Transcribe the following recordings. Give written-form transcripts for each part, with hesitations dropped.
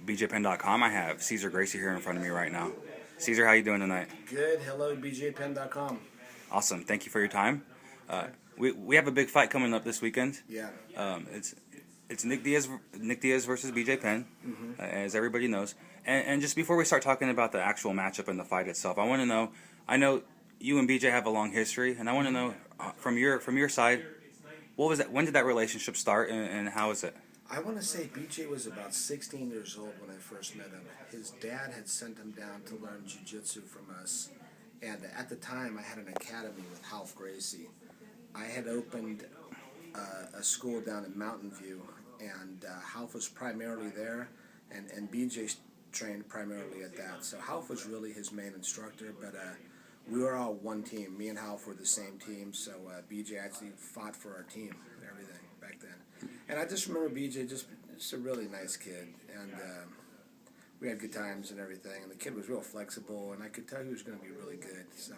BJPenn.com. I have Cesar Gracie here in front of me right now. Cesar, how you doing tonight? Good. Hello, BJPenn.com. Awesome. Thank you for your time. Okay. We have a big fight coming up this weekend. Yeah. It's Nick Diaz versus BJ Penn, as everybody knows. And just before we start talking about the actual matchup and the fight itself, I want to know. I know you and BJ have a long history, and I want to know from your side, what was that? When did that relationship start, and how is it? I want to say BJ was about 16 years old when I first met him. His dad had sent him down to learn jiu-jitsu from us. And at the time, I had an academy with Cesar Gracie. I had opened a school down in Mountain View, and Half was primarily there, and BJ trained primarily at that. So Half was really his main instructor, but we were all one team. Me and Half were the same team, so BJ actually fought for our team and everything back then. And I just remember BJ just a really nice kid, and we had good times and everything, and the kid was real flexible, and I could tell he was going to be really good, so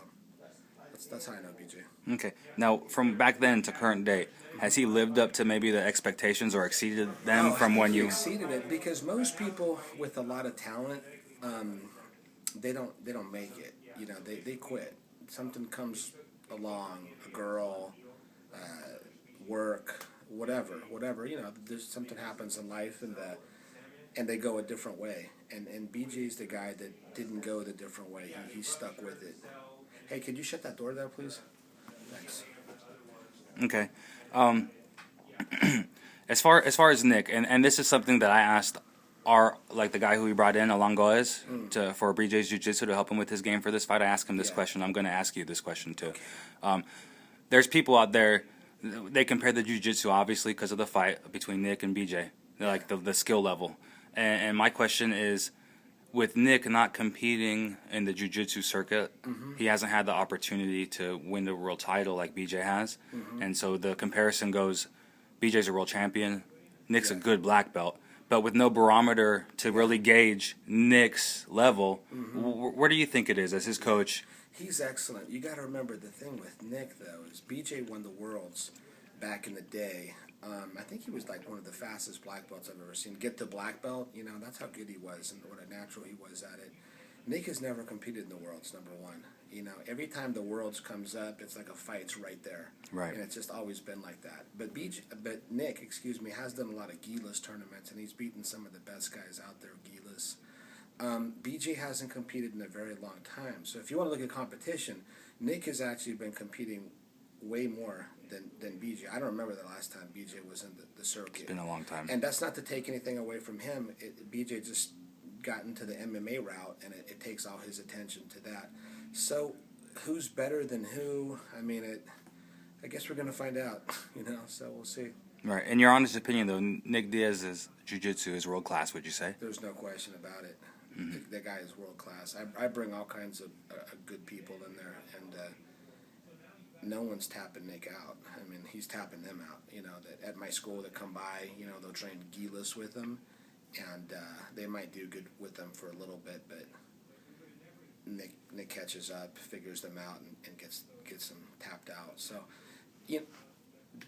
that's how I know BJ. Okay. Now, from back then to current date, has he lived up to maybe the expectations or exceeded them from when you... He exceeded it, because most people with a lot of talent, they don't make it. You know, they quit. Something comes along, a girl, work, whatever. You know, there's something happens in life, and they go a different way. And BJ's the guy that didn't go the different way. He stuck with it. Hey, could you shut that door there, please? Thanks. Okay. As far as Nick, and this is something that I asked the guy who we brought in, Alongoez, for BJ's Jiu-Jitsu to help him with his game for this fight. I asked him this question. I'm going to ask you this question too. There's people out there, they compare the Jiu-Jitsu obviously because of the fight between Nick and BJ, like the skill level. And my question is, with Nick not competing in the jiu-jitsu circuit, he hasn't had the opportunity to win the world title like BJ has. And so the comparison goes, BJ's a world champion, Nick's a good black belt. But with no barometer to really gauge Nick's level, where do you think it is as his coach? He's excellent. You got to remember, the thing with Nick, though, is BJ won the worlds back in the day. I think he was like one of the fastest black belts I've ever seen. Get to black belt, you know, that's how good he was and what a natural he was at it. Nick has never competed in the worlds, number one. You know, every time the worlds comes up, it's like a fight's right there. Right. And it's just always been like that. But Nick, has done a lot of gi-less tournaments, and he's beaten some of the best guys out there, gi-less. BJ hasn't competed in a very long time. So if you want to look at competition, Nick has actually been competing way more than BJ. I don't remember the last time BJ was in the circuit. It's been a long time. And that's not to take anything away from him. BJ just got into the MMA route, and it takes all his attention to that. So who's better than who? I mean, I guess we're going to find out, you know, so we'll see. Right. In your honest opinion, though, Nick Diaz's jiu-jitsu is world class, would you say? There's no question about it. The guy is world class. I bring all kinds of good people in there, and no one's tapping Nick out. I mean, he's tapping them out. You know, that at my school that come by, you know, they'll train gi-less with him, and they might do good with them for a little bit, but Nick catches up, figures them out, and gets them tapped out. So, you know,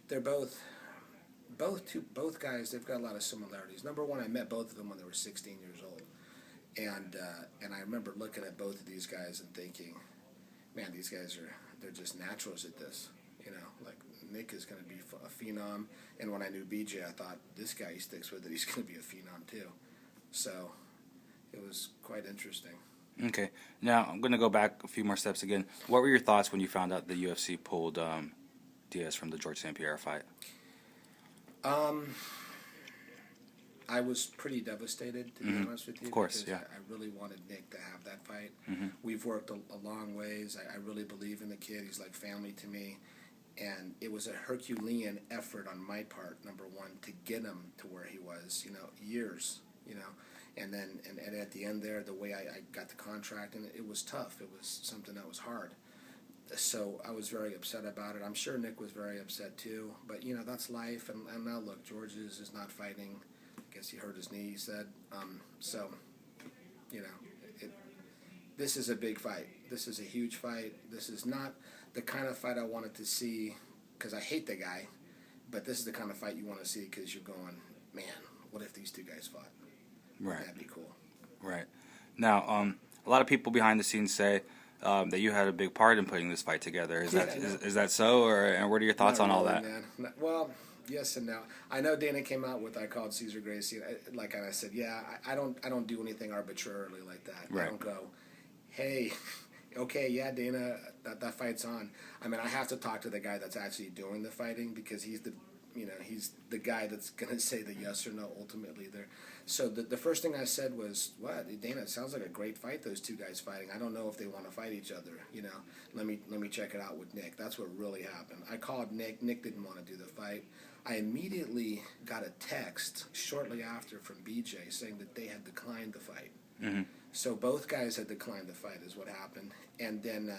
they're both guys. They've got a lot of similarities. Number one, I met both of them when they were 16 years old, and I remember looking at both of these guys and thinking, man, these guys they're just naturals at this. You know, like Nick is going to be a phenom, and when I knew BJ, I thought, this guy, he sticks with it, he's going to be a phenom too. So it was quite interesting. Okay. Now, I'm going to go back a few more steps again. What were your thoughts when you found out the UFC pulled Diaz from the George St. Pierre fight? I was pretty devastated, to be honest with you. Of course, because yeah. I really wanted Nick to have that fight. We've worked a long ways. I really believe in the kid. He's like family to me. And it was a Herculean effort on my part, number one, to get him to where he was, you know, years, you know. And then and at the end there, the way I got the contract, and it was tough. It was something that was hard. So I was very upset about it. I'm sure Nick was very upset too. But, you know, that's life. And now, look, George is not fighting. I guess he hurt his knee, he said. So, you know, this is a big fight. This is a huge fight. This is not the kind of fight I wanted to see because I hate the guy. But this is the kind of fight you want to see because you're going, man, what if these two guys fought? Right. That'd be cool. Right. Now, a lot of people behind the scenes say that you had a big part in putting this fight together. Is that so, or and what are your thoughts Not on all really, that? man. Well, yes and no. I know Dana came out with I called Cesar Gracie. Like I said, yeah, I don't do anything arbitrarily like that. Right. I don't go, hey, okay, yeah, Dana, that fight's on. I mean, I have to talk to the guy that's actually doing the fighting because he's the guy that's gonna say the yes or no ultimately there. So the first thing I said was, "What, Dana? It sounds like a great fight. Those two guys fighting. I don't know if they want to fight each other. Let me check it out with Nick." That's what really happened. I called Nick. Nick didn't want to do the fight. I immediately got a text shortly after from BJ saying that they had declined the fight. Mm-hmm. So both guys had declined the fight, is what happened. And then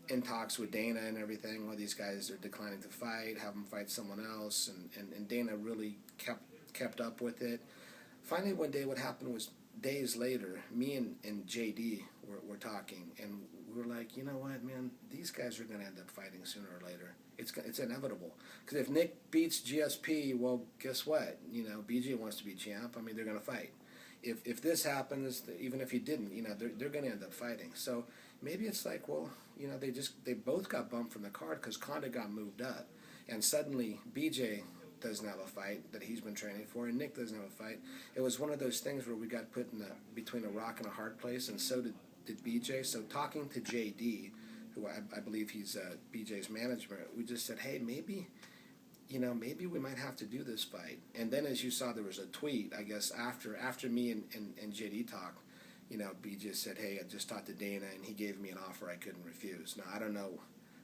in talks with Dana and everything, well, these guys are declining to fight, have them fight someone else, and Dana really kept up with it. Finally, one day, what happened was days later, me and JD were talking, and we were like, you know what, man, these guys are going to end up fighting sooner or later. It's inevitable. Because if Nick beats GSP, well, guess what? BJ wants to be champ. I mean, they're going to fight. If this happens, even if he didn't, they're going to end up fighting. So maybe it's like, well, they both got bumped from the card because Conda got moved up, and suddenly BJ doesn't have a fight that he's been training for, and Nick doesn't have a fight. It was one of those things where we got put between a rock and a hard place, and so did BJ. So talking to JD, who I believe he's BJ's management, we just said, hey, maybe we might have to do this fight. And then, as you saw, there was a tweet, I guess, after me and JD talked, BJ said, hey, I just talked to Dana, and he gave me an offer I couldn't refuse. Now, I don't know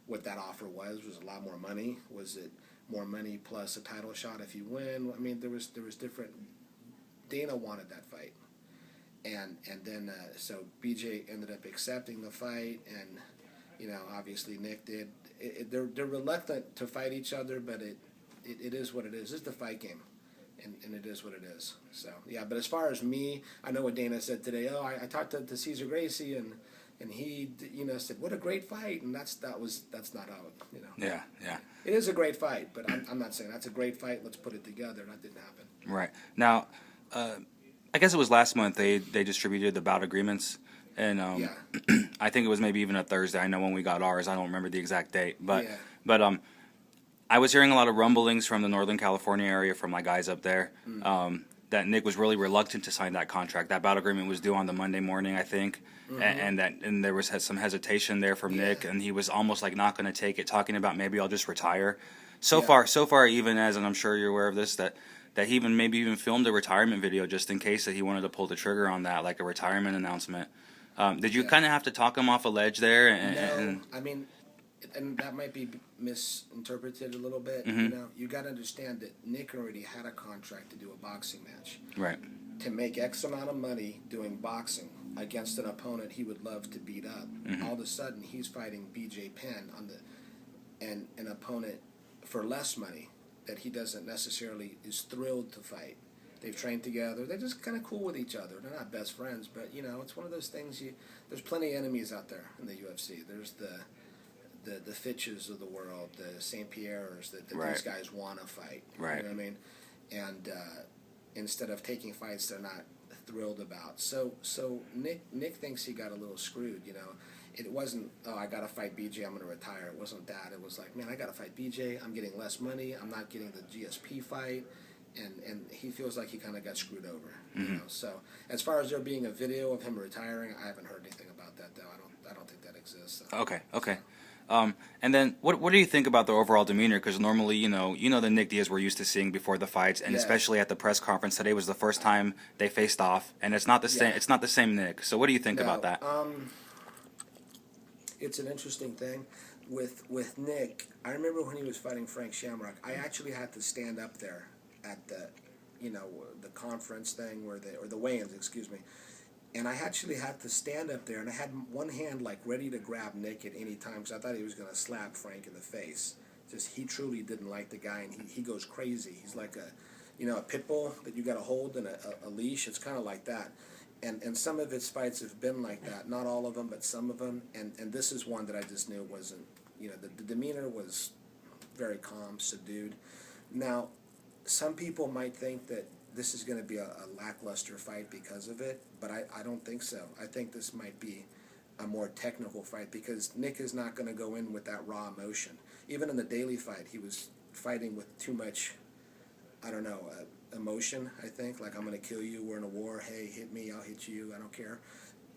what that offer was. Was it a lot more money? Was it more money plus a title shot if you win? I mean, there was different. Dana wanted that fight. And then, so BJ ended up accepting the fight, and, obviously Nick did. They're reluctant to fight each other, but it is what it is. It's the fight game, and it is what it is. So, yeah, but as far as me, I know what Dana said today. Oh, I talked to Cesar Gracie, and he, said, what a great fight, and that's not how, Yeah. It is a great fight, but I'm not saying that's a great fight, let's put it together. That didn't happen. Right. Now, I guess it was last month they distributed the bout agreements, and Yeah. I think it was maybe even a Thursday. I know when we got ours. I don't remember the exact date, but Yeah. I was hearing a lot of rumblings from the Northern California area from my guys up there that Nick was really reluctant to sign that contract. That bout agreement was due on the Monday morning, I think, and there was some hesitation there from Nick, and he was almost like not going to take it, talking about maybe I'll just retire. So far, even as, and I'm sure you're aware of this, that he even filmed a retirement video just in case that he wanted to pull the trigger on that, like a retirement announcement. Did you kind of have to talk him off a ledge there? No, I mean, and that might be misinterpreted a little bit. You got to understand that Nick already had a contract to do a boxing match. Right. To make X amount of money doing boxing against an opponent he would love to beat up. All of a sudden, he's fighting BJ Penn and an opponent for less money that he doesn't necessarily is thrilled to fight. They've trained together. They're just kind of cool with each other. They're not best friends, but it's one of those things. There's plenty of enemies out there in the UFC. There's the Fitches of the world, the St. Pierres that these guys want to fight. Right. You know what I mean? And instead of taking fights they're not thrilled about. So Nick thinks he got a little screwed. It wasn't, oh, I got to fight BJ, I'm going to retire. It wasn't that. It was like, man, I got to fight BJ. I'm getting less money. I'm not getting the GSP fight. And he feels like he kind of got screwed over. So as far as there being a video of him retiring, I haven't heard anything about that, though. I don't think that exists. So. Okay. And then what do you think about the overall demeanor? Because normally, the Nick Diaz we're used to seeing before the fights, and especially at the press conference today was the first time they faced off, and it's not the same. It's not the same Nick. So what do you think about that? It's an interesting thing with Nick. I remember when he was fighting Frank Shamrock. I actually had to stand up there at the conference thing or the weigh-ins, excuse me. And I actually had to stand up there, and I had one hand like ready to grab Nick at any time because I thought he was going to slap Frank in the face. Just he truly didn't like the guy, and he goes crazy. He's like a pit bull that you got to hold in a leash. It's kind of like that. And some of his fights have been like that. Not all of them, but some of them. And this is one that I just knew wasn't. The demeanor was very calm, subdued. Now, some people might think that this is going to be a lackluster fight because of it, but I don't think so. I think this might be a more technical fight because Nick is not going to go in with that raw emotion. Even in the daily fight, he was fighting with too much, I don't know, emotion, I think. Like, I'm going to kill you, we're in a war, hey, hit me, I'll hit you, I don't care.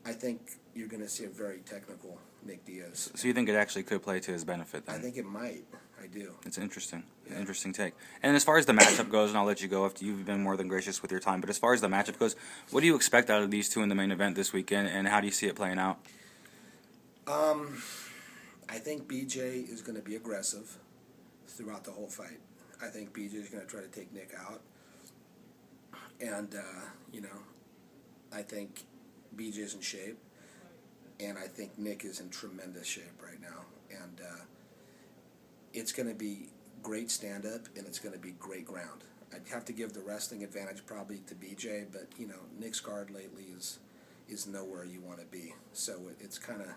I think you're going to see a very technical Nick Diaz. So you think it actually could play to his benefit then? I think it might. I do. It's interesting. Yeah. Interesting take. And as far as the matchup goes, and I'll let you go after you've been more than gracious with your time, but as far as the matchup goes, what do you expect out of these two in the main event this weekend, and how do you see it playing out? I think BJ is going to be aggressive throughout the whole fight. I think BJ is going to try to take Nick out. And, I think BJ's in shape. And I think Nick is in tremendous shape right now. And it's going to be great stand-up, and it's going to be great ground. I'd have to give the wrestling advantage probably to BJ, but, Nick's guard lately is nowhere you want to be. So it's kind of...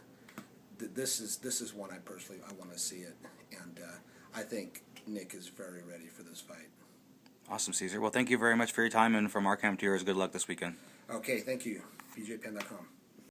This is one I want to see it, and I think Nick is very ready for this fight. Awesome, Cesar. Well, thank you very much for your time, and from our camp to yours, good luck this weekend. Okay, thank you. BJPenn.com.